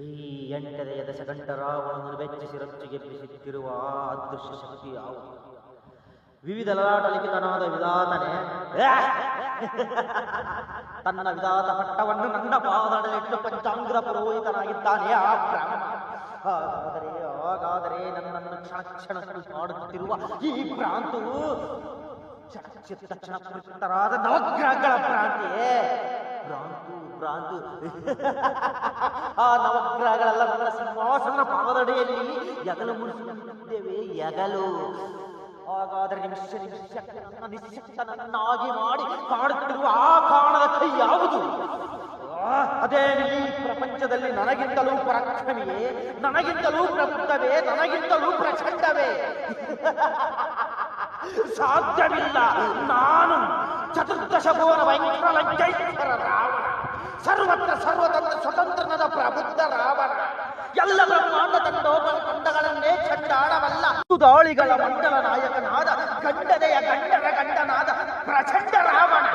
ಈ ಎಂಟನೆಯ ದಶಗಂಟ ರಾವಣನನ್ನು ಬೆಚ್ಚಿಸಿ ರೊಚ್ಚಿಗೆಬ್ಬಿಸುತ್ತಿರುವ ಅದೃಶ್ಯ ಶಕ್ತಿ ಯಾವುದು? ವಿವಿಧ ಲಲಾಟ ಲಿಖಿತನಾದ ವಿಧಾತನೇ ತನ್ನ ವಿಧಾತ ಪಟ್ಟವನ್ನು ನನ್ನ ಪಾದದಲ್ಲಿಟ್ಟು ಪಂಚಾಂಗ್ರ ಪುರೋಹಿತನಾಗಿದ್ದಾನೆ ಆ ಬ್ರಾಹ್ಮಣ. ಹಾಗಾದರೆ ನನ್ನನ್ನು ಕ್ಷಣ ಕ್ಷಣಕ್ಕೂ ಮಾಡುತ್ತಿರುವ ಈ ಭ್ರಾಂತು ತಕ್ಷಣ ಪೃಷ್ಟರಾದ ನವಗ್ರಹಗಳ ಭ್ರಾಂತಿಯೇ? ಭ್ರಾಂತು ಆ ನವಗ್ರಹಗಳೆಲ್ಲ ನನ್ನ ಸಿಂಹಾಸನ ಪಾದದಡಿಯಲ್ಲಿ ಎಗಲು ಮುಡಿಸುತ್ತಿದ್ದೇವೆ, ಎಗಲು. ಹಾಗಾದರೆ ನಿಮಿಷಕ್ಕೆ ನನ್ನ ನಿಶ್ಶಕ್ತನನ್ನಾಗಿ ಮಾಡಿ ಕಾಡುತ್ತಿರುವ ಆ ಕಾರಣದ ಕೈ ಯಾವುದು? ಅದೇ ಈ ಪ್ರಪಂಚದಲ್ಲಿ ನನಗಿಂತಲೂ ಪರಾಕ್ರಮಿಯೇ, ನನಗಿಂತಲೂ ಪ್ರಬುದ್ಧವೇ, ನನಗಿಂತಲೂ ಪ್ರಚಂಡವೇ? ಸಾಧ್ಯವಿಲ್ಲ. ನಾನು ಚತುರ್ದಶ ಭುವನ ಭಯಂಕರ ಲಂಕೇಶ್ವರ ರಾವಣ, ಸರ್ವತ್ರ ಸರ್ವತಂತ್ರ ಸ್ವತಂತ್ರನದ ಪ್ರಬುದ್ಧ ರಾವಣ, ಎಲ್ಲ ಬ್ರಹ್ಮಾಂಡ ತಂಡಗಳನ್ನೇ ಚಂಡಾಡವಲ್ಲ ದಾಳಿಗಳ ಮಂಡಲ ನಾಯಕನಾದ ಗಂಡನೆಯ ಗಂಡರ ಗಂಡನಾದ ಪ್ರಚಂಡ ರಾವಣ.